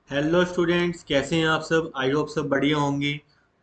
Hello students, कैसे हैं आप सब। आई होप सब बढ़िया होंगे।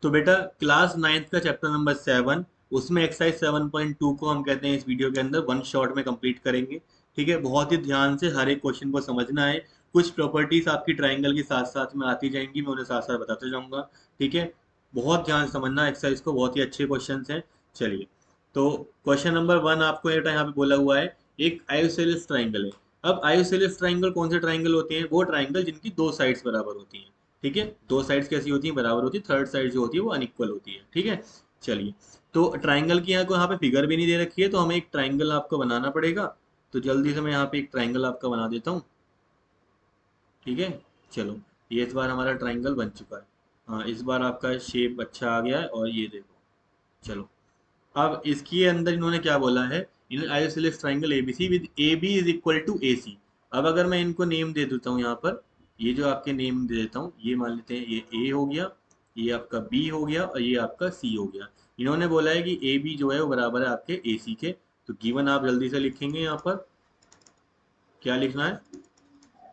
तो बेटा, क्लास नाइन्थ का चैप्टर नंबर 7, उसमें एक्सरसाइज 7.2 को हम कहते हैं इस वीडियो के अंदर वन शॉट में कंप्लीट करेंगे। ठीक है, बहुत ही ध्यान से हर एक क्वेश्चन को समझना है। कुछ प्रॉपर्टीज आपकी ट्राइंगल के साथ साथ में आती जाएंगी, मैं उन्हें साथ साथ बताते जाऊंगा। ठीक है, बहुत ध्यान से समझना एक्सरसाइज को, बहुत ही अच्छे क्वेश्चन हैं। चलिए, तो क्वेश्चन नंबर 1 आपको बेटा यहाँ पे बोला हुआ है, एक आइसोसेलेस ट्राइंगल है। अब आइसोसेलेस ट्राइंगल कौन से ट्राइंगल होते हैं? वो ट्राइंगल जिनकी दो साइड्स बराबर होती हैं। ठीक है, दो साइड्स कैसी होती हैं? बराबर होती है। थर्ड साइड जो होती है वो अनइक्वल होती है। ठीक है, चलिए। तो ट्राइंगल की यहाँ पे फिगर भी नहीं दे रखी है, तो हमें एक ट्राइंगल आपको बनाना पड़ेगा। तो जल्दी से मैं यहाँ पे एक ट्राइंगल आपका बना देता हूँ। ठीक है, चलो। ये इस बार हमारा ट्राइंगल बन चुका है। हाँ, इस बार आपका शेप अच्छा आ गया है, और ये देखो। चलो, अब इसके अंदर इन्होंने क्या बोला है, in isosceles triangle ABC with A B is equal to A C. अब अगर मैं इनको नेम दे देता हूँ यहाँ पर, ये जो आपके नेम दे देता हूँ, ये मान लेते हैं, ये ए हो गया, ये आपका बी हो गया, और ये आपका सी हो गया। इन्होंने बोला है कि ए बी जो है वो बराबर है आपके ए सी के। तो गिवन आप जल्दी से लिखेंगे यहाँ पर, क्या लिखना है?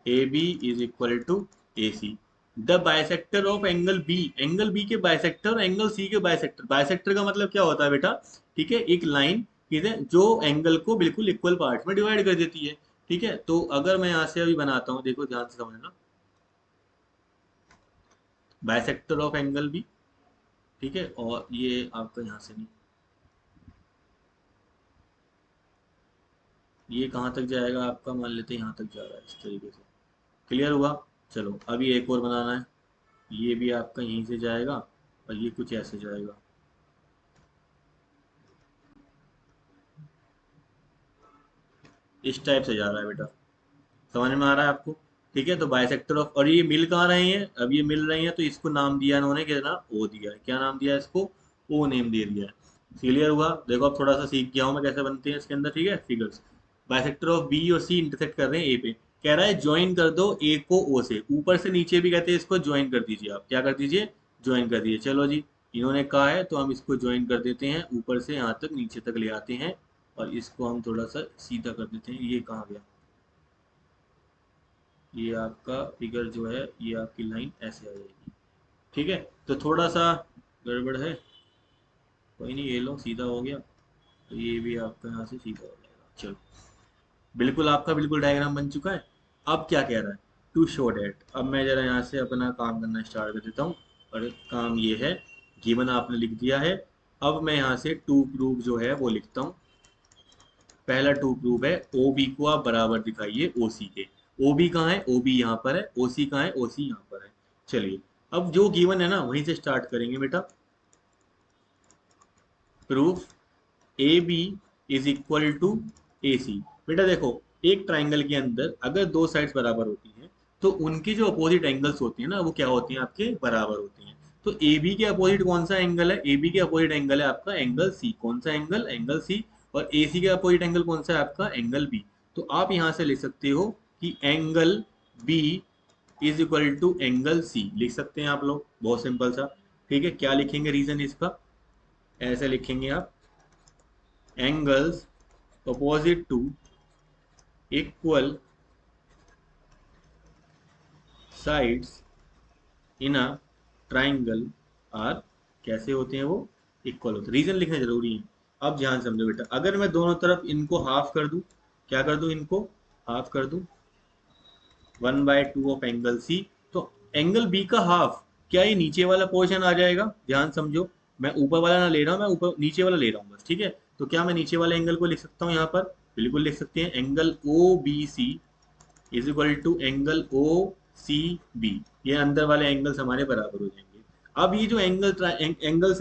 A B is equal to A C. The bisector of angle B, angle B के बाइसेक्टर और एंगल सी के बाइसेक्टर। बाइसेक्टर का मतलब क्या होता है बेटा? ठीक है, एक लाइन, ठीक है, जो एंगल को बिल्कुल इक्वल पार्ट में डिवाइड कर देती है। ठीक है, तो अगर मैं यहाँ से अभी बनाता हूँ, देखो ध्यान से समझना। बाइसेक्टर ऑफ एंगल बी, ठीक है, और ये आपका यहाँ से नहीं, ये कहाँ तक जाएगा आपका, मान लेते हैं यहाँ तक जा रहा है, इस तरीके से। क्लियर हुआ? चलो, अभी एक और बनाना है। ये भी आपका यहीं से जाएगा, और ये कुछ ऐसे जाएगा। इस टाइप से जा रहा है बेटा। समझ में आ रहा है आपको? ठीक है, तो बाइसेक्टर ऑफ, और ये मिल कहाँ रहे हैं? अब ये मिल रहे हैं, तो इसको नाम दिया इन्होंने, क्या ना, ओ दिया है। क्या नाम दिया है इसको? ओ नेम दे दिया है। क्लियर हुआ? देखो, अब थोड़ा सा सीख गया हूँ मैं कैसे बनते हैं इसके अंदर। ठीक है, फिगर्स। बाइसेक्टर ऑफ बी और सी इंटरसेक्ट कर रहे हैं ए पे। कह रहा है ज्वाइन कर दो ए को ओ से। ऊपर से नीचे भी कहते हैं इसको ज्वाइन कर दीजिए। आप क्या कर दीजिए? ज्वाइन कर दीजिए। चलो जी, इन्होंने कहा है तो हम इसको ज्वाइन कर देते हैं, ऊपर से यहाँ तक नीचे तक ले आते हैं। और इसको हम थोड़ा सा सीधा कर देते हैं। ये कहाँ गया? ये आपका फिगर जो है, ये आपकी लाइन ऐसे आ जाएगी। ठीक है, तो थोड़ा सा गड़बड़ है, कोई नहीं, ये लो सीधा हो गया। तो ये भी आपका यहाँ से सीधा हो जाएगा। चलो, बिल्कुल आपका बिल्कुल डायग्राम बन चुका है। अब क्या कह रहा है? To show that. अब मैं जरा यहाँ से अपना काम करना स्टार्ट कर देता हूँ। और काम ये है, गिवन आपने लिख दिया है। अब मैं यहाँ से टू प्रूफ जो है वो लिखता हूँ। पहला टू प्रूफ है, ओ बी को आप बराबर दिखाइए ओ सी के। ओ बी कहाँ है? ओ बी यहाँ पर है। ओ सी कहाँ है? ओ सी यहाँ पर है। चलिए, अब जो गिवन है ना, वहीं से स्टार्ट करेंगे बेटा। Proof A B is equal to A C. बेटा देखो, एक ट्राइंगल के अंदर अगर दो साइड्स बराबर होती हैं, तो उनकी जो अपोजिट एंगल्स होती हैं ना, वो क्या होती हैं? आपके बराबर होती हैं। तो ए बी के अपोजिट कौन सा एंगल है? ए बी के अपोजिट एंगल है आपका एंगल सी। कौन सा एंगल? एंगल सी। और ए सी के अपोजिट एंगल कौन सा है आपका? Angle B. तो आप यहाँ से लिख सकते हो कि angle B is equal to angle C. लिख सकते हैं आप लोग, बहुत सिंपल सा। ठीक है, क्या लिखेंगे रीजन इसका? ऐसे लिखेंगे आप, angles opposite to equal sides in a triangle are, कैसे होते हैं वो? इक्वल होते हैं। रीजन लिखना जरूरी है। अब ध्यान से समझो बेटा, अगर मैं दोनों तरफ इनको हाफ कर दूं, क्या कर दूं? इनको हाफ कर दूं, 1/2 ऑफ एंगल सी। तो एंगल बी का हाफ, क्या ये नीचे वाला पोर्शन आ जाएगा? ध्यान समझो, मैं ऊपर वाला ना ले रहा हूँ, मैं ऊपर नीचे वाला ले रहा हूँ बस। ठीक है, तो क्या मैं नीचे वाले एंगल को लिख सकता हूँ यहाँ पर? बिल्कुल लिख सकते हैं। Angle O B C is equal to angle O C B. ये अंदर वाले एंगल्स हमारे बराबर हो जाएंगे। अब ये जो एंगल्स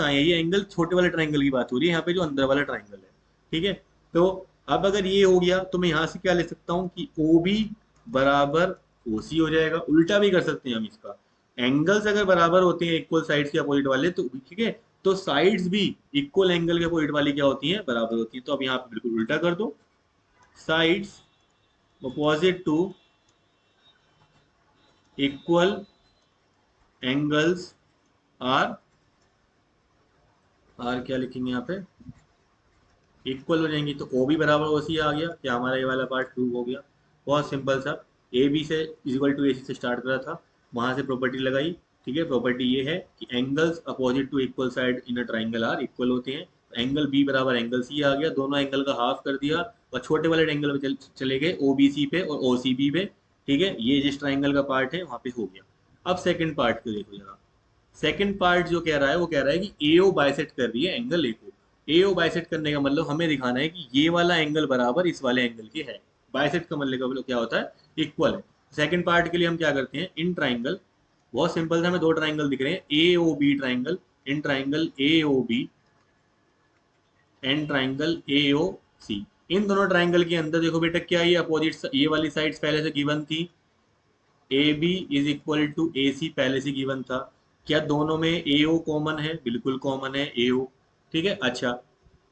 आए हैं, ये एंगल छोटे वाले ट्राइंगल की बात हो रही है यहाँ पे, जो अंदर वाला ट्राइंगल है। ठीक है, तो अब अगर ये हो गया, तो मैं यहाँ से क्या ले सकता हूँ कि ओ बी बराबर ओ सी हो जाएगा। उल्टा भी कर सकते हैं हम इसका। एंगल्स अगर बराबर होते हैं इक्वल साइड्स के अपोजिट वाले, तो ठीक है, तो साइड्स भी इक्वल एंगल के अपोजिट वाली क्या होती हैं? बराबर होती हैं। तो अब यहाँ पे बिल्कुल उल्टा कर दो। Sides opposite to equal angles are, are क्या लिखेंगे यहाँ पे? इक्वल हो जाएंगी। तो ओ भी बराबर ओ सी आ गया। क्या हमारा ये वाला पार्ट प्रूव हो गया? बहुत सिंपल सा। ए बी से इक्वल टू ए सी से स्टार्ट करा था, वहां से प्रॉपर्टी लगाई। ठीक है, प्रॉपर्टी ये है कि angles opposite to equal side in a triangle are equal होते हैं। एंगल बी बराबर एंगल सी आ गया, दोनों एंगल का हाफ कर दिया और छोटे वाले एंगल पे चले गए ओबीसी पे और ओसीबी पे। ठीक है, ये जिस ट्राइंगल का पार्ट है वहां पे हो गया। अब सेकंड पार्ट को देखो जरा। सेकंड पार्ट जो कह रहा है वो कह रहा है कि एओ बाइसेक्ट कर रही है एंगल ए को। एओ बाइसेक्ट करने का मतलब हमें दिखाना है कि ये वाला एंगल बराबर इस वाले एंगल के है। बाइसेक्ट का मतलब क्या होता है, इक्वल है। सेकंड पार्ट के लिए हम क्या करते हैं, इन ट्राइंगल, बहुत सिंपल था, हमें दो ट्राइंगल दिख रहे हैं, A O B triangle, in triangle A O B and triangle A O C. इन दोनों ट्राइंगल के अंदर देखो बेटा क्या, ये अपोजिट, ये वाली साइड्स पहले से गिवन थी। A B is equal to A C पहले से गिवन था। क्या दोनों में ए ओ कॉमन है, बिल्कुल कॉमन है ए ओ। ठीक है, अच्छा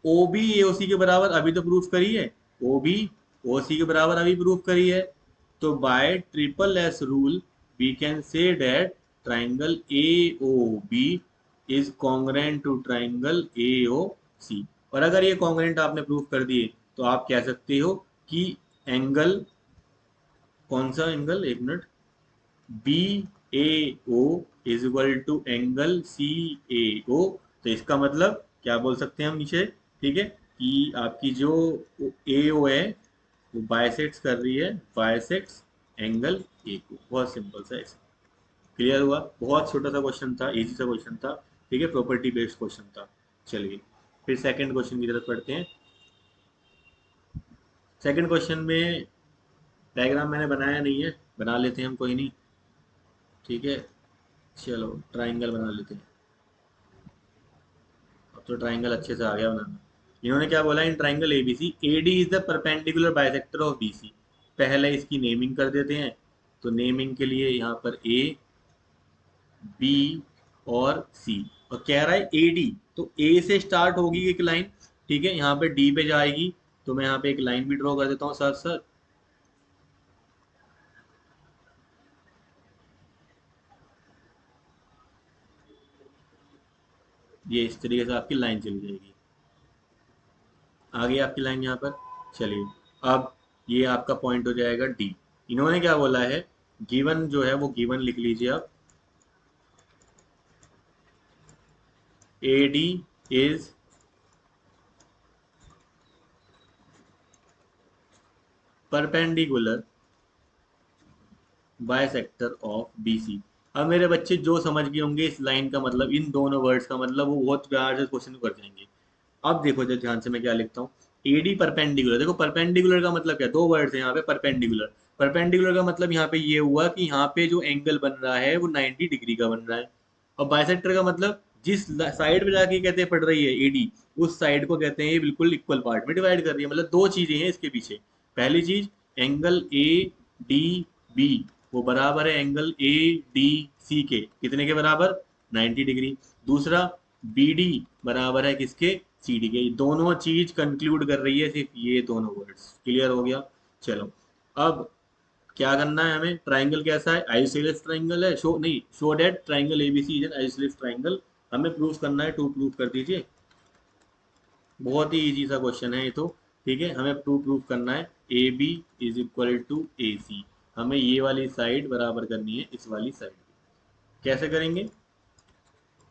ओ बी ए ओ सी के बराबर अभी तो प्रूफ करी है, ओ बी ओ सी के बराबर अभी प्रूफ करी है। तो by triple S rule we can say that triangle A O B is congruent to triangle A O C. और अगर ये कॉन्ग्रेंट आपने प्रूफ कर दिए तो आप कह सकते हो कि एंगल, कौन सा एंगल, एक minute, B A O is equal to angle C A O. तो इसका मतलब क्या बोल सकते हैं हम नीचे, ठीक है, कि आपकी जो ए ओ है वो बाइसेक्ट्स कर रही है, बाइसेक्ट्स एंगल ए को। बहुत सिंपल सा ऐसा क्लियर हुआ। बहुत छोटा सा क्वेश्चन था, इजी सा क्वेश्चन था। ठीक है, प्रॉपर्टी बेस्ड क्वेश्चन था। चलिए फिर सेकंड क्वेश्चन की तरफ पढ़ते हैं। सेकंड क्वेश्चन में डायग्राम मैंने बनाया नहीं है, बना लेते हैं हम, कोई नहीं। ठीक है, चलो ट्राइंगल बना लेते हैं। अब तो ट्राइंगल अच्छे से आ गया बनाना। इन्होंने क्या बोला, in triangle ABC AD is the perpendicular bisector of BC. पहले इसकी नेमिंग कर देते हैं। तो नेमिंग के लिए यहाँ पर ए बी और सी, और कह रहा है ए डी, तो ए से स्टार्ट होगी एक लाइन। ठीक है, यहाँ पे डी पे जाएगी। तो मैं यहाँ पे एक लाइन भी ड्रॉ कर देता हूँ साथ साथ। ये इस तरीके से आपकी लाइन चली जाएगी। आ गई आपकी लाइन यहाँ पर। चलिए, अब ये आपका पॉइंट हो जाएगा डी। इन्होंने क्या बोला है, गिवन जो है वो गिवन लिख लीजिए आप। ए D is perpendicular bisector of BC. अब मेरे बच्चे जो समझ गए होंगे इस लाइन का मतलब, इन दोनों वर्ड्स का मतलब, वो बहुत प्यार से क्वेश्चन कर जाएंगे। अब देखो जब ध्यान से मैं क्या लिखता हूँ, एडी परपेंडिकुलर। देखो परपेंडिकुलर का मतलब क्या, दो वर्ड्स हैं यहाँ पे, परपेंडिकुलर। परपेंडिकुलर का मतलब यहाँ पे ये हुआ कि यहाँ पे जो एंगल बन रहा है वो 90 डिग्री का बन रहा है। और बाइसेक्टर का मतलब जिस साइड पे जाके कहते हैं पड़ रही है एडी, उस साइड को कहते हैं ये बिल्कुल इक्वल पार्ट में डिवाइड कर रही है। मतलब दो चीजें हैं इसके पीछे। पहली चीज, एंगल ए डी बी वो बराबर है एंगल ए डी सी के, कितने के बराबर, 90 डिग्री। दूसरा, बी डी बराबर है किसके, सी डी के। दोनों चीज कंक्लूड कर रही है सिर्फ ये दोनों वर्ड्स। क्लियर हो गया। चलो, अब क्या करना है हमें, ट्राइंगल कैसा है, आइसोसेलेस ट्राइंगल है, शो नहीं, show that triangle ABC is an isosceles triangle. हमें प्रूफ करना है, टू प्रूफ कर दीजिए। बहुत ही इजी सा क्वेश्चन है ये तो। ठीक है, हमें टू प्रूफ करना है, A B is equal to A C. हमें ये वाली साइड बराबर करनी है इस वाली साइड। कैसे करेंगे,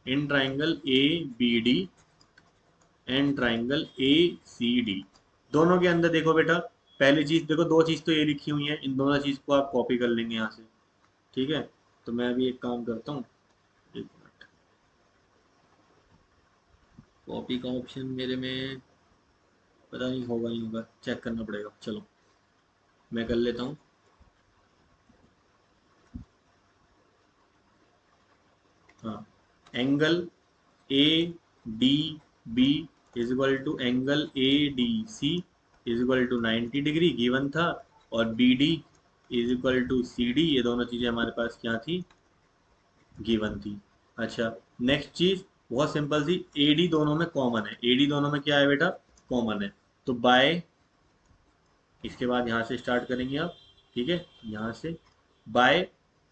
in triangle A B D and triangle A C D, दोनों के अंदर देखो बेटा, पहली चीज देखो, दो चीज तो ये लिखी हुई है, इन दोनों चीज को आप कॉपी कर लेंगे यहाँ से। ठीक है, तो मैं अभी एक काम करता हूँ, एक मिनट, कॉपी का ऑप्शन मेरे में पता नहीं होगा नहीं होगा, चेक करना पड़ेगा। चलो मैं कर लेता हूँ। हाँ, angle A D B is equal to angle A D C is equal to 90 degree given था। और B D is equal to C D, ये दोनों चीज़ें हमारे पास क्या थी, गिवन थी। अच्छा, नेक्स्ट चीज बहुत सिंपल सी, ए डी दोनों में कॉमन है। ए डी दोनों में क्या है बेटा, कॉमन है। तो बाय, इसके बाद यहाँ से स्टार्ट करेंगे आप। ठीक है, यहाँ से बाय,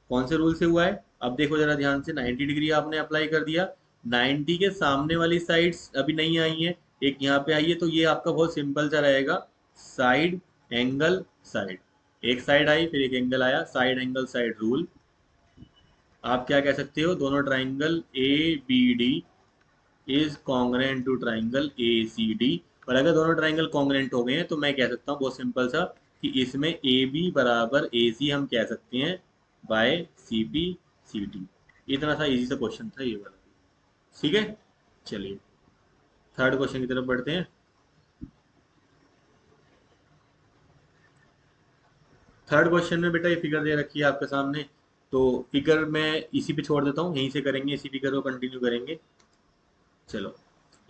कौन से रूल से हुआ है, अब देखो जरा ध्यान से, 90 डिग्री आपने अप्लाई कर दिया। 90 के सामने वाली साइड्स अभी नहीं आई है, एक यहाँ पे आई है, तो ये आपका बहुत सिंपल सा रहेगा, साइड एंगल साइड। एक साइड आई फिर एक एंगल आया, साइड एंगल साइड रूल। आप क्या कह सकते हो, दोनों triangle A B D is congruent to triangle A C D. और अगर दोनों ट्राइंगल कॉन्ग्रेंट हो गए हैं तो मैं कह सकता हूँ बहुत सिंपल सा कि इसमें ए बी बराबर ए सी हम कह सकते हैं by C P C T. इतना सा इजी सा क्वेश्चन था ये वाला। ठीक है, चलिए थर्ड क्वेश्चन की तरफ बढ़ते हैं। थर्ड क्वेश्चन में बेटा ये फिगर दे रखी है आपके सामने, तो फिगर मैं इसी पे छोड़ देता हूँ, यहीं से करेंगे, इसी फिगर को कंटिन्यू करेंगे। चलो,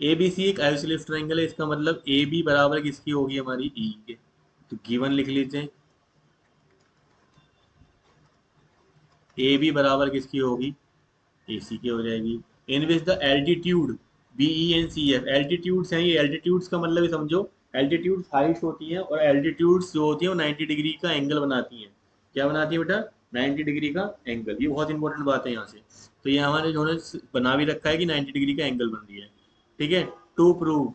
ए बी सी एक आइसोसेलेस ट्राइंगल है, इसका मतलब ए बी बराबर किसकी होगी, हमारी ई के। तो गिवन लिख लीजिए, ए बी बराबर किसकी होगी, ए सी की हो जाएगी। In which the altitude B E and C F, altitudes हैं ये, एल्टीट्यूड्स का मतलब ही समझो, एल्टीट्यूड्स हाइट्स होती हैं और एल्टीट्यूड्स जो होती हैं वो 90 डिग्री का एंगल बनाती हैं। क्या बनाती है बेटा, 90 डिग्री का एंगल। ये बहुत इंपॉर्टेंट बात है यहाँ से। तो ये हमारे जो है बना भी रखा है कि 90 डिग्री का एंगल बन रही है। ठीक है, टू प्रूव,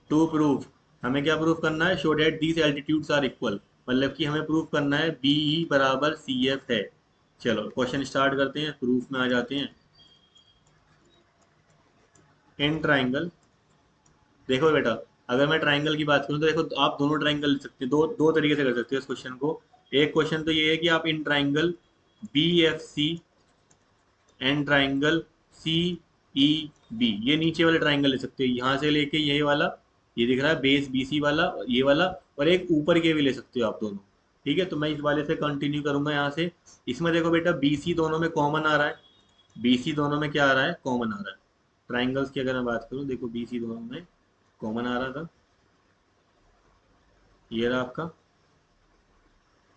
टू प्रूव हमें क्या प्रूव करना है, show that these altitudes are equal, मतलब कि हमें प्रूव करना है बी ई बराबर सी एफ है। चलो क्वेश्चन स्टार्ट करते हैं, प्रूफ में आ जाते हैं। इन ट्राइंगल, देखो बेटा, अगर मैं ट्राइंगल की बात करूं तो देखो आप दोनों ट्राइंगल लिख सकते हैं, दो दो तरीके से कर सकते हो इस क्वेश्चन को। एक क्वेश्चन तो ये है कि आप in triangle B F C and triangle C E B, ये नीचे वाले ट्राइंगल ले सकते हो, यहाँ से लेके ये वाला, ये दिख रहा है बेस बी सी वाला, और ये वाला, और एक ऊपर के भी ले सकते हो आप दोनों। ठीक है, तो मैं इस वाले से कंटिन्यू करूंगा यहाँ से। इसमें देखो बेटा बी सी दोनों में कॉमन आ रहा है, बी सी दोनों में क्या आ रहा है, कॉमन आ रहा है। ट्राइंगल्स की अगर मैं बात करूँ, देखो बी सी दोनों में कॉमन आ रहा था, ये रहा आपका।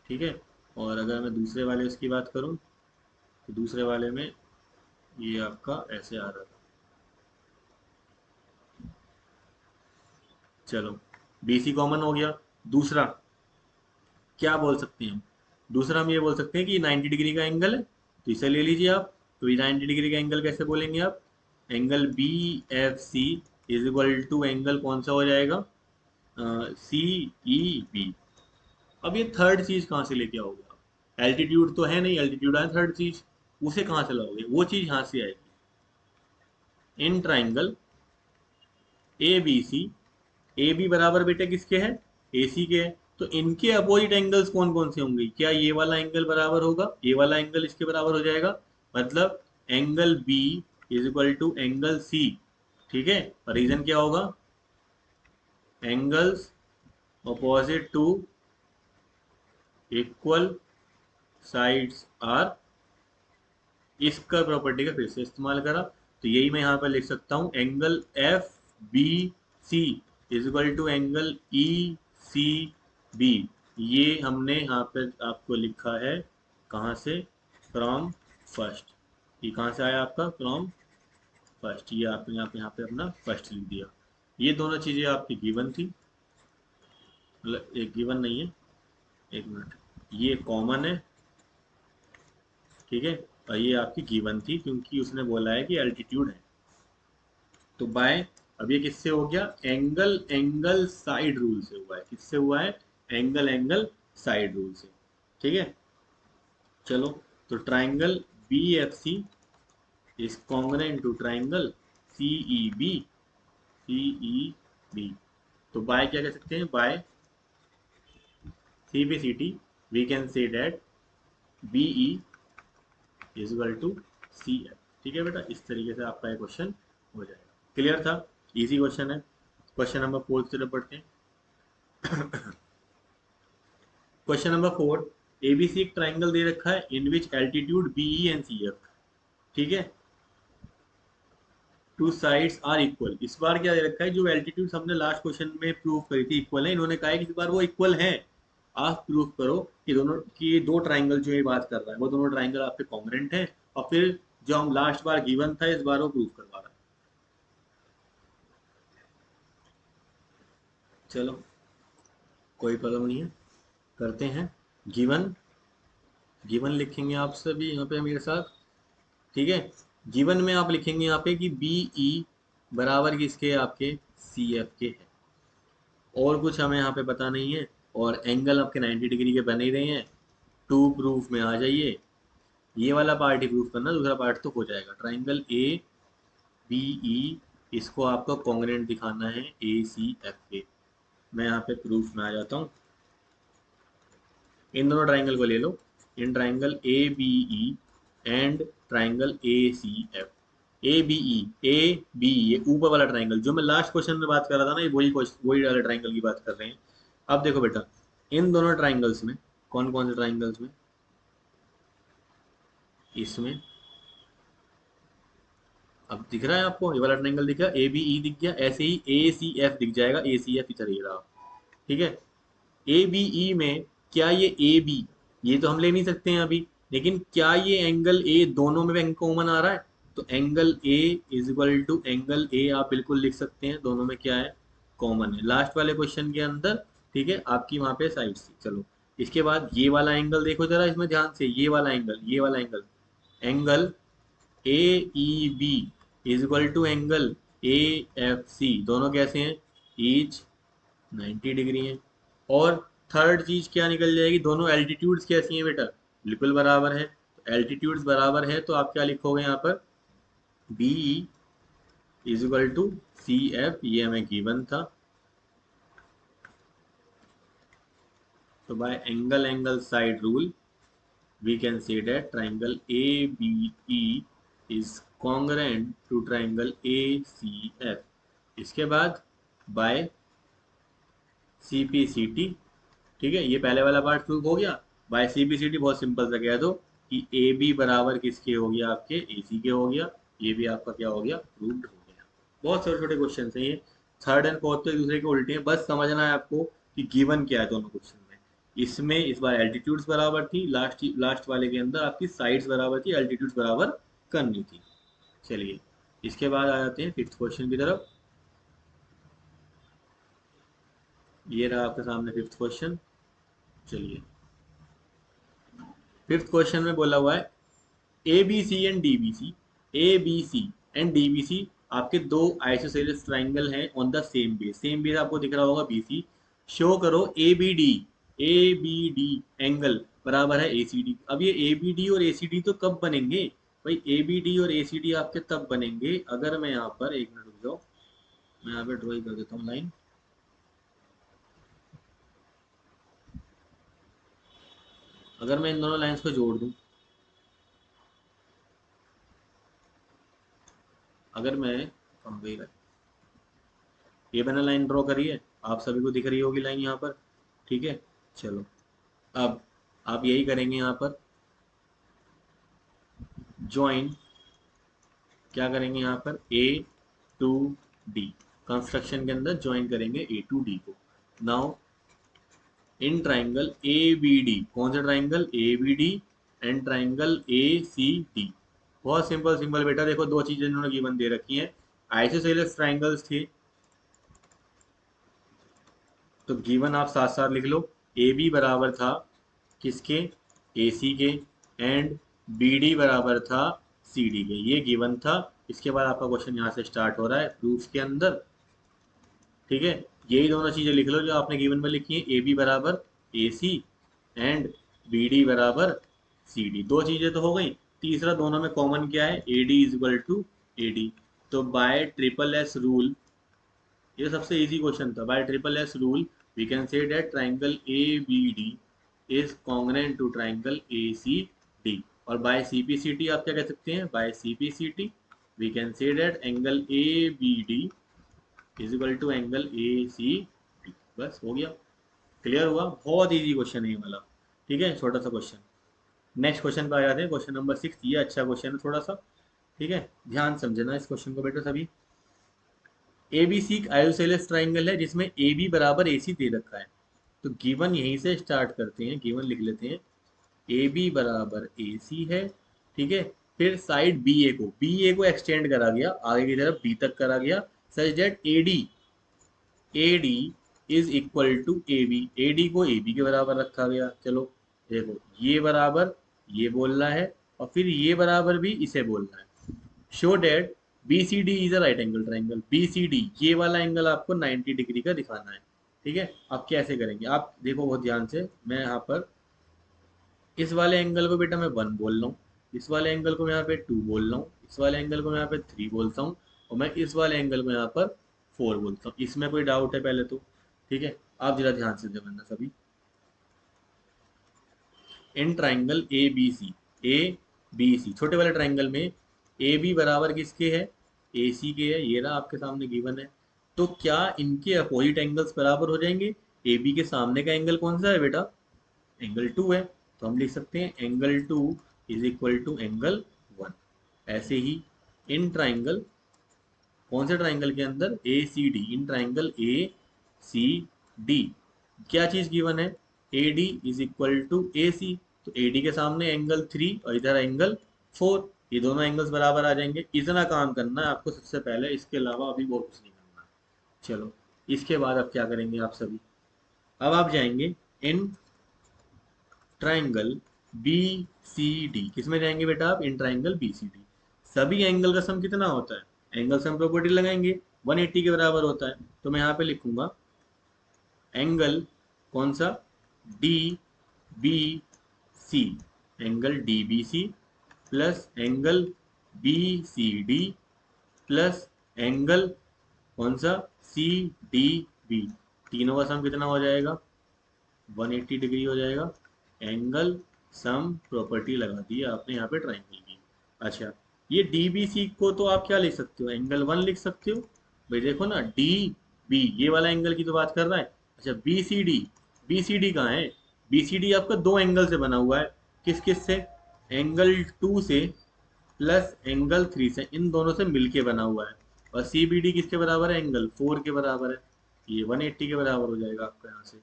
ठीक है, और अगर मैं दूसरे वाले उसकी बात करूँ तो दूसरे वाले में ये आपका ऐसे आ रहा था। चलो, बी सी कॉमन हो गया। दूसरा क्या बोल सकते हैं हम, दूसरा हम ये बोल सकते हैं कि 90 डिग्री का एंगल है, तो इसे ले लीजिए आप। तो ये 90 डिग्री का एंगल कैसे बोलेंगे आप, angle B F C is equal to angle कौन सा हो जाएगा, सी ई बी। अब ये थर्ड चीज कहाँ से लेके आओगे आप, एल्टीट्यूड तो है नहीं, एल्टीट्यूड है थर्ड चीज, उसे कहाँ से लाओगे, वो चीज यहाँ से आएगी। In triangle A B C, A B बराबर बेटे किसके हैं, ए सी के हैं। तो इनके अपोजिट एंगल्स कौन कौन से होंगे, क्या ये वाला एंगल बराबर होगा, ये वाला एंगल इसके बराबर हो जाएगा, मतलब angle B is equal to angle C. ठीक है, और रीजन क्या होगा, angles opposite to equal sides are, इसका प्रॉपर्टी का फिर से इस्तेमाल करा, तो यही मैं यहाँ पर लिख सकता हूँ, angle F B C is equal to angle E C B. ये हमने यहाँ पे आपको लिखा है, कहाँ से, फ्रॉम फर्स्ट। ये कहाँ से आया आपका, फ्रॉम फर्स्ट, ये आपने यहाँ पे अपना फर्स्ट लिख दिया। ये दोनों चीज़ें आपकी गिवन थी, मतलब एक गिवन नहीं है, एक मिनट, ये कॉमन है। ठीक है, और ये आपकी गिवन थी क्योंकि उसने बोला है कि एल्टीट्यूड है। तो बाय, अब ये किससे हो गया, एंगल एंगल साइड रूल से हुआ है, किससे हुआ है, एंगल एंगल साइड रूल से। ठीक है, चलो, तो triangle B F C is congruent to triangle C E B, C E B. तो बाय क्या कह सकते हैं, by C B C T we can say that B E is equal to C F. ठीक है बेटा, इस तरीके से आपका ये क्वेश्चन हो जाएगा। क्लियर था, इजी क्वेश्चन है। क्वेश्चन नंबर 4 की तरफ बढ़ते हैं। क्वेश्चन नंबर 4, एबीसी एक ट्राइंगल दे रखा है in which altitude BE and C F, ठीक है, टू साइड्स आर इक्वल। इस बार क्या दे रखा है, जो एल्टीट्यूड हमने लास्ट क्वेश्चन में प्रूव करी थी इक्वल है, इन्होंने कहा है कि इस बार वो इक्वल है। आप प्रूव करो कि दोनों की दो ट्राइंगल जो ये बात कर रहा है वो दोनों ट्राइंगल आपके कॉन्ग्रेंट है, और फिर जो हम लास्ट बार गिवन था इस बार वो प्रूव करवा रहा है। चलो, कोई प्रॉब्लम नहीं है, करते हैं। गिवन, गिवन लिखेंगे आप सभी यहाँ पे मेरे साथ। ठीक है, गिवन में आप लिखेंगे यहाँ पे कि बी ई बराबर किसके, आपके सी एफ के है, और कुछ हमें यहाँ पे पता नहीं है, और एंगल आपके 90 डिग्री के बन ही रहे हैं। टू प्रूफ में आ जाइए। ये वाला पार्ट ही प्रूफ करना, दूसरा पार्ट तो हो जाएगा। ट्राइंगल ए बी ई, इसको आपको कॉन्ग्रेंट दिखाना है ए सी एफ के। मैं यहाँ पे प्रूफ में आ जाता हूँ। इन दोनों ट्राइंगल को ले लो, in triangle A B E and triangle A C F. A B E, A B, ये ऊपर वाला ट्राइंगल जो मैं लास्ट क्वेश्चन में बात कर रहा था ना, ये वही वाला ट्राइंगल की बात कर रहे हैं। अब देखो बेटा, इन दोनों ट्राइंगल्स में, कौन कौन से ट्राइंगल्स में, इसमें, अब दिख रहा है आपको ये वाला ट्राइंगल दिख गया, ए बी ई दिख गया, ऐसे ही ए सी एफ दिख जाएगा, ए सी एफ इधर ही रहा। ठीक है, ए बी ई में क्या ये ए बी, ये तो हम ले नहीं सकते हैं अभी, लेकिन क्या ये एंगल ए दोनों में एंगल कॉमन आ रहा है? तो angle A is equal to angle A आप बिल्कुल लिख सकते हैं, दोनों में क्या है, कॉमन है, लास्ट वाले क्वेश्चन के अंदर। ठीक है, आपकी वहां पे साइड थी। चलो, इसके बाद ये वाला एंगल देखो जरा इसमें ध्यान से, ये वाला एंगल, ये वाला angle, angle A E B is equal to angle A F C, दोनों कैसे हैं, ईच 90 डिग्री है। और थर्ड चीज क्या निकल जाएगी, दोनों एल्टीट्यूड्स कैसी हैं बेटा, बिल्कुल बराबर है। तो एल्टीट्यूड्स बराबर है तो आप क्या लिखोगे यहाँ पर, B is equal to C F, ये हमें गिवन था। तो by angle angle side rule we can say that triangle ABE is congruent to triangle ACF। इसके बाद by CPCT। ठीक है, ये पहले वाला पार्ट प्रूव हो गया। बाय CPCT बहुत सिंपल सा कह दो कि AB बराबर किसके हो गया, आपके AC के हो गया, ये भी आपका क्या हो गया, प्रूव्ड हो गया। बहुत छोटे छोटे क्वेश्चन है ये, थर्ड एंड फोर्थ तो एक दूसरे के उल्टे हैं, बस समझना है आपको कि गिवन क्या है दोनों क्वेश्चन में। इसमें इस बार एल्टीट्यूड्स बराबर थी, लास्ट लास्ट वाले के अंदर आपकी साइड्स बराबर थी, एल्टीट्यूड्स बराबर करनी थी। चलिए, इसके बाद आ जाते हैं फिफ्थ क्वेश्चन की तरफ। ये रहा आपके सामने फिफ्थ क्वेश्चन। चलिए, फिफ्थ क्वेश्चन में बोला हुआ है A B C and D B C, A B C and D B C आपके दो आइसोसेलेस ट्राइंगल हैं on the same base, same base आपको दिख रहा होगा बी सी। शो करो ए बी डी एंगल बराबर है ए सी डी। अब ये ए बी डी और ए सी डी तो कब बनेंगे भाई, ए बी डी और ए सी डी आपके तब बनेंगे अगर मैं यहाँ पर, एक मिनट रुक जाओ, मैं यहाँ पे ड्रॉइंग कर देता हूँ लाइन। अगर मैं इन दोनों लाइंस को जोड़ दूं, अगर मैं ये मैंने लाइन ड्रॉ करी है, आप सभी को दिख रही होगी लाइन यहाँ पर। ठीक है, चलो, अब आप यही करेंगे यहाँ पर, ज्वाइन, क्या करेंगे यहाँ पर, ए टू डी, कंस्ट्रक्शन के अंदर ज्वाइन करेंगे ए टू डी को। Now in triangle A B D, कौन सा triangle, A B D and triangle A C D. बहुत सिंपल सिंपल बेटा, देखो दो चीजें इन्होंने गिवन दे रखी हैं, आइसोसेलेस ट्राइंगल्स थे, तो गिवन आप साथ साथ लिख लो, ए बी बराबर था किसके, ए सी के, एंड बी डी बराबर था सी डी के, ये गिवन था। इसके बाद आपका क्वेश्चन यहाँ से स्टार्ट हो रहा है प्रूफ के अंदर। ठीक है, यही दोनों चीजें लिख लो जो आपने गिवन में लिखी है, ए बी बराबर ए सी एंड बी डी बराबर सी डी, दो चीजें तो हो गई। तीसरा दोनों में कॉमन क्या है, A D is equal to A D. तो बाय ट्रिपल एस रूल, ये सबसे इजी क्वेश्चन था, by triple S rule we can say that triangle A B D is congruent to triangle A C D. और by CPCT आप क्या कह सकते हैं, by CPCT we can say that angle A B D is equal to angle A C D. बस हो गया, clear हुआ, बहुत इजी क्वेश्चन है ये वाला। ठीक है, छोटा सा क्वेश्चन। नेक्स्ट क्वेश्चन पे आ जाते हैं, क्वेश्चन नंबर 6। ये अच्छा क्वेश्चन है थोड़ा सा, ठीक है, ध्यान समझना इस क्वेश्चन को बेटा सभी। A B C isosceles triangle है जिसमें ए बी बराबर ए सी दे रखा है, तो गिवन यहीं से स्टार्ट करते हैं, गिवन लिख लेते हैं, ए बी बराबर ए सी है। ठीक है, फिर साइड बी ए को एक्सटेंड करा गया आगे की तरफ बी तक करा गया, such that A D is equal to A B, A D को ए बी के बराबर रखा गया। चलो देखो, ये बराबर ये बोल रहा है और फिर ये बराबर भी इसे बोल रहा है। Show that B C D is a right angle triangle, B C D ये वाला एंगल आपको 90 डिग्री का दिखाना है। ठीक है, आप कैसे करेंगे, आप देखो बहुत ध्यान से, मैं यहाँ पर इस वाले एंगल को बेटा मैं 1 बोल रहा हूँ, इस वाले एंगल को मैं यहाँ पे 2 बोल रहा हूँ, इस वाले एंगल को मैं यहाँ पे 3 बोलता हूँ, और मैं इस वाले एंगल को यहाँ पर 4 बोलता हूँ। इसमें कोई डाउट है पहले तो? ठीक है, आप जरा ध्यान से समझना सभी। इन ट्राइंगल ए बी सी, छोटे वाले ट्राइंगल में ए बी बराबर किसके है? ए सी के है, ये रहा आपके सामने गिवन है। तो क्या इनके अपोजिट एंगल्स बराबर हो जाएंगे? ए बी के सामने का एंगल कौन सा है बेटा? एंगल 2 है, तो हम लिख सकते हैं angle 2 is equal to angle 1। ऐसे ही इन ट्राइंगल, कौन से ट्राइंगल के अंदर? A C D, in triangle A C D क्या चीज गिवन है? A D is equal to A C. तो ए डी के सामने एंगल 3 और इधर एंगल 4, ये दोनों एंगल्स बराबर आ जाएंगे। इतना काम करना है आपको सबसे पहले, इसके अलावा अभी बहुत कुछ नहीं करना। चलो, इसके बाद अब क्या करेंगे आप सभी? अब आप जाएंगे in triangle B C D. किसमें जाएंगे बेटा आप? In triangle B C D. सभी एंगल का सम कितना होता है? एंगल सम प्रॉपर्टी लगाएंगे, 180 के बराबर होता है। तो मैं यहाँ पे लिखूंगा एंगल कौन सा? D B C, angle D B C plus angle B C D plus angle कौन सा? C D B. तीनों का सम कितना हो जाएगा? 180 डिग्री हो जाएगा। एंगल सम प्रॉपर्टी लगा दी आपने यहाँ पे ट्राइंगल की। अच्छा, ये डी बी सी को तो आप क्या लिख सकते हो? एंगल 1 लिख सकते हो। भाई देखो ना, डी बी ये वाला एंगल की तो बात कर रहा है। अच्छा, B C D, B C D कहाँ है? बी सी डी आपका दो एंगल से बना हुआ है। किस किस से? एंगल 2 से प्लस एंगल 3 से, इन दोनों से मिलके बना हुआ है। और सी बी डी किसके बराबर है? एंगल 4 के बराबर है। ये 180 के बराबर हो जाएगा आपका यहाँ से।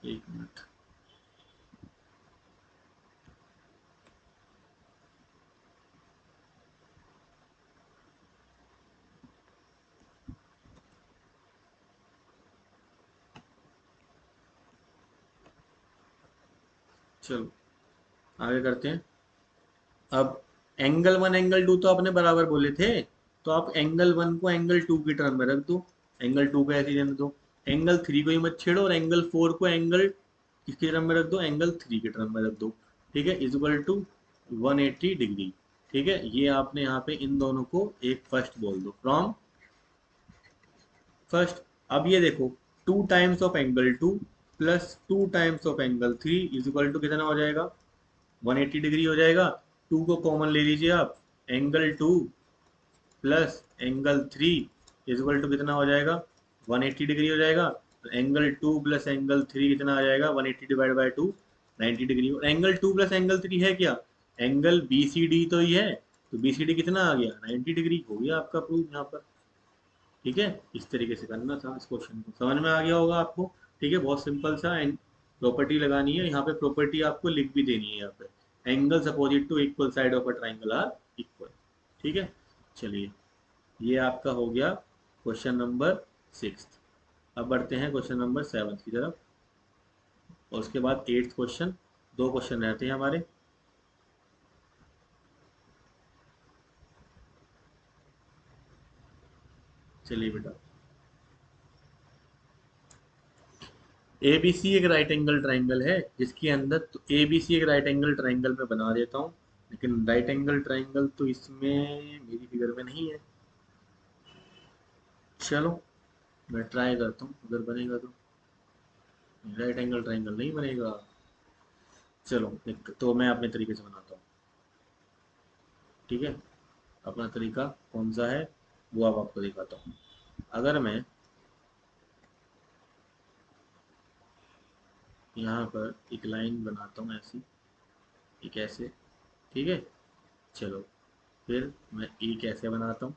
एक मिनट, चलो आगे करते हैं। अब एंगल 1 एंगल 2 तो आपने बराबर बोले थे, तो आप एंगल 1 को एंगल 2 की टर्म में रख दो, एंगल 2 को ऐसे ही रहने दो। एंगल 3 को ही मत छेड़ो, और एंगल 4 को एंगल किसकी टर्म में रख दो? एंगल 3 की टर्म में रख दो। ठीक है, इक्वल टू 180 डिग्री। ठीक है, ये आपने यहाँ पे इन दोनों को एक फर्स्ट बोल दो, फ्रॉम फर्स्ट। अब ये देखो, 2 times of angle 2 plus 2 times of angle 3 is equal to कितना हो जाएगा? 180 डिग्री हो जाएगा। 2 को कॉमन ले लीजिए आप, angle 2 plus angle 3 equal to कितना हो जाएगा? 180 डिग्री हो जाएगा। तो एंगल 2 प्लस एंगल 3 कितना आ जाएगा? 180 डिवाइड बाई 2, 90 डिग्री। और एंगल 2 प्लस एंगल 3 है क्या? एंगल बी सी डी तो ही है। तो बी सी डी कितना आ गया? 90 डिग्री। हो गया आपका प्रूफ यहाँ पर। ठीक है, इस तरीके से करना था इस क्वेश्चन को। समझ में आ गया होगा आपको? ठीक है, बहुत सिंपल सा। प्रॉपर्टी लगानी है यहाँ पे, प्रॉपर्टी आपको लिख भी देनी है यहाँ पे। Angles opposite to equal side of a triangle are equal. ठीक है, चलिए, ये आपका हो गया क्वेश्चन नंबर 6। अब बढ़ते हैं क्वेश्चन नंबर 7 की तरफ, और उसके बाद 8th क्वेश्चन। दो क्वेश्चन रहते हैं हमारे। चलिए बेटा, ए बी सी एक राइट एंगल ट्राइंगल है, जिसके अंदर, तो ए बी सी एक राइट एंगल ट्राइंगल में बना देता हूँ, लेकिन राइट एंगल ट्राइंगल तो इसमें मेरी फिगर में नहीं है। चलो मैं ट्राई करता हूँ, अगर बनेगा तो। राइट एंगल ट्राइंगल नहीं बनेगा। चलो एक तो मैं अपने तरीके से बनाता हूँ। ठीक है, अपना तरीका कौन सा है वो अब आपको दिखाता हूँ। अगर मैं यहाँ पर एक लाइन बनाता हूँ ऐसी, एक ऐसे। ठीक है, चलो फिर मैं ई कैसे बनाता हूँ?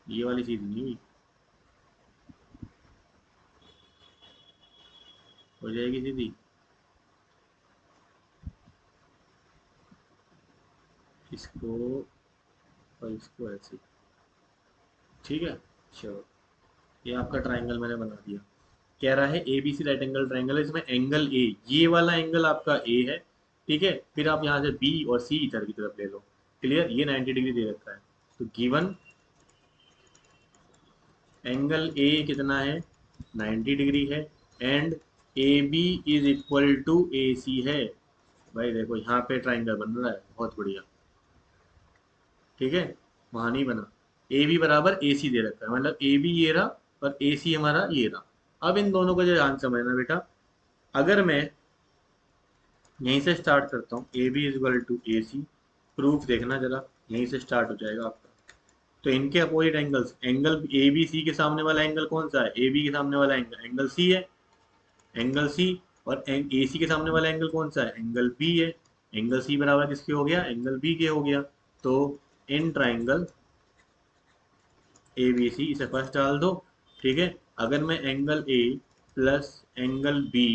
ये वाली चीज़ नहीं हुई, हो जाएगी सीधी। इसको और इसको ऐसे। ठीक है, चलो ये आपका ट्राइंगल मैंने बना दिया। कह रहा है A B C right angle triangle है, इसमें एंगल ए, ये वाला एंगल आपका ए है। ठीक है, फिर आप यहाँ से बी और सी इधर की तरफ ले लो। क्लियर, ये 90 डिग्री दे रखा है। तो गिवन एंगल ए कितना है? 90 डिग्री है। And A B is equal to A C है। भाई देखो यहाँ पे ट्राइंगल बन रहा है, बहुत बढ़िया। ठीक है, वहां नहीं बना। ए बी बराबर ए सी दे रखा है, मतलब ए बी ये रहा और ए सी हमारा ये रहा। अब इन दोनों को जो ध्यान समझना बेटा, अगर मैं यहीं से स्टार्ट करता हूँ, A B is equal to A C, proof देखना जरा, यहीं से स्टार्ट हो जाएगा आपका। तो इनके opposite angles, angle A B C के सामने वाला एंगल कौन सा है, ए बी के सामने वाला एंगल एंगल सी है, एंगल सी। और ए सी के सामने वाला एंगल कौन सा है, एंगल बी है। एंगल सी बराबर किसके हो गया, एंगल बी के हो गया। तो इन ट्राइंगल ए बी सी, इसे फर्स्ट डाल दो। ठीक है, अगर मैं angle A plus angle B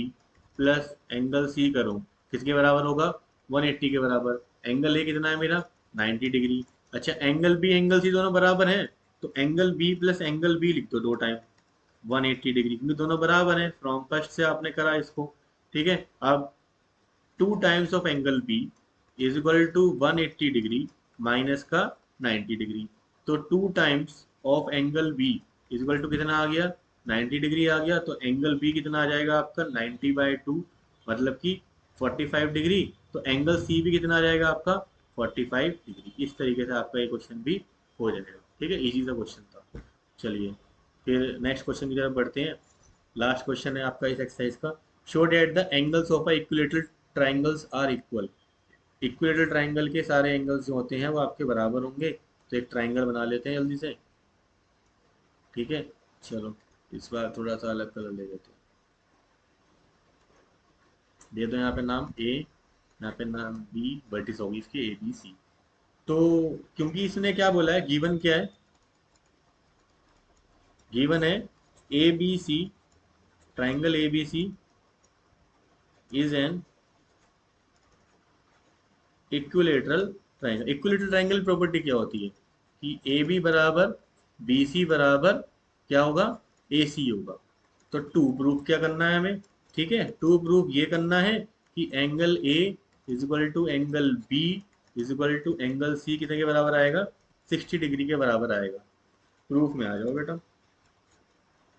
plus angle C करूं, किसके बराबर होगा, 180 के बराबर। एंगल ए कितना है मेरा, 90 डिग्री। अच्छा, एंगल बी एंगल सी दोनों बराबर हैं, तो angle B plus angle B लिख दो दो टाइम 180 डिग्री, क्योंकि दोनों बराबर हैं, फ्रॉम फर्स्ट से आपने करा इसको। ठीक है, अब two times of angle B is equal to 180 degree minus का 90 डिग्री। तो two times of angle B is equal to कितना आ गया, 90 डिग्री आ गया। तो एंगल बी कितना आ जाएगा आपका, 90/2, मतलब कि 45 डिग्री। तो एंगल सी भी कितना आ जाएगा आपका, 45 डिग्री। इस तरीके से आपका ये क्वेश्चन भी हो जाएगा। ठीक है, इजी सा क्वेश्चन था। चलिए फिर नेक्स्ट क्वेश्चन की तरफ बढ़ते हैं। लास्ट क्वेश्चन है आपका इस एक्सरसाइज का। Show that the angles of a equilateral triangles are equal. Equilateral triangle के सारे एंगल्स जो होते हैं वो आपके बराबर होंगे। तो एक ट्राइंगल बना लेते हैं जल्दी से। ठीक है, चलो इस बार थोड़ा सा अलग कलर ले लेते हैं। दे दो यहाँ पे नाम ए, यहाँ पे नाम बी, वर्टिस होगी इसकी ए बी सी। तो क्योंकि इसने क्या बोला है, गिवन क्या है, गिवन है A B C, triangle A B C is an equilateral triangle. Equilateral triangle property क्या होती है कि ए बी बराबर बी सी बराबर क्या होगा, ए सी होगा। तो टू प्रूफ क्या करना है हमें, ठीक है, टू प्रूफ ये करना है कि angle A is equal to angle B is equal to angle C कितने के बराबर आएगा, 60 डिग्री के बराबर आएगा। प्रूफ में आ जाओ बेटा।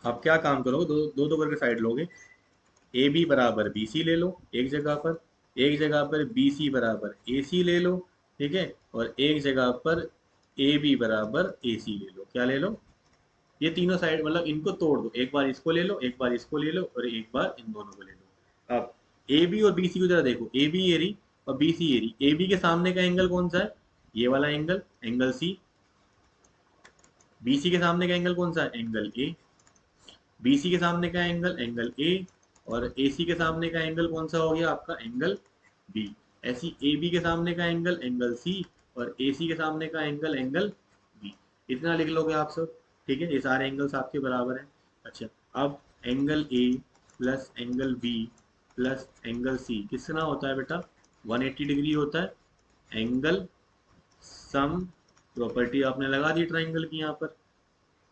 आप क्या काम करोगे, दो दो दो करके साइड लोगे। ए बी बराबर बी सी ले लो एक जगह पर, एक जगह पर बी सी बराबर ए सी ले लो। ठीक है, और एक जगह पर ए बी बराबर ए सी ले लो। क्या ले लो, ये तीनों साइड, मतलब इनको तोड़ दो, एक बार इसको ले लो, एक बार इसको ले लो, और एक बार इन दोनों को ले लो। अब ए बी और बी सी को जरा देखो, ए बी ये रही और बी सी ये रही। ए बी के सामने का एंगल कौन सा है, ये वाला angle, angle C. B C के सामने का एंगल कौन सा है, एंगल ए। बी सी के सामने का एंगल, एंगल ए। और ए सी के सामने का एंगल कौन सा हो गया आपका, एंगल बी। ऐसी ए बी के सामने का एंगल, एंगल सी। और ए सी के सामने का एंगल, एंगल बी। इतना लिख लोगे आप सब। ठीक है, ये सारे एंगल्स आपके बराबर हैं। अच्छा, अब angle A plus angle B plus angle C कितना होता है बेटा, 180 डिग्री होता है। एंगल सम प्रॉपर्टी आपने लगा दी ट्राइंगल की यहाँ पर।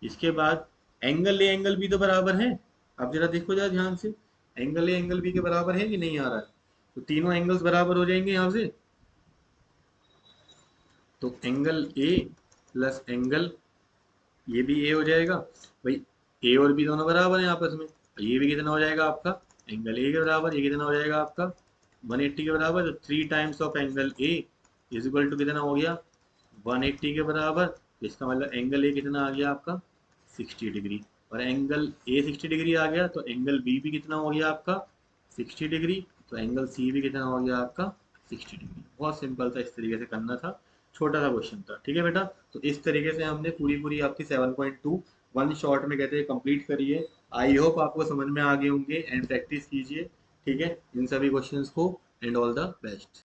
इसके बाद एंगल ए एंगल बी तो बराबर है। आप जरा देखो जरा ध्यान से, एंगल ए एंगल बी के बराबर है कि नहीं आ रहा है। तो तीनों एंगल्स बराबर हो जाएंगे यहाँ से। तो एंगल ए प्लस एंगल, ये भी ए हो जाएगा भाई। ए और बी दोनों बराबर हैं आपस में। ये भी कितना हो जाएगा आपका, एंगल ए के बराबर। ये कितना हो जाएगा आपका, 180 के बराबर। तो 3 times of angle A is equal to कितना हो गया, 180 के बराबर। इसका मतलब एंगल ए कितना आ गया आपका, 60 डिग्री। और एंगल ए 60 डिग्री आ गया, तो एंगल बी भी कितना हो गया आपका, 60 डिग्री। तो एंगल सी भी कितना हो गया आपका, 60 डिग्री। बहुत सिंपल था, इस तरीके से करना था, छोटा सा क्वेश्चन था। ठीक है बेटा, तो इस तरीके से हमने पूरी पूरी आपकी 7.2 वन शॉट में कहते हैं कंप्लीट करिए। आई होप आपको समझ में आ गए होंगे, एंड प्रैक्टिस कीजिए। ठीक है, इन सभी क्वेश्चंस को, एंड ऑल द बेस्ट।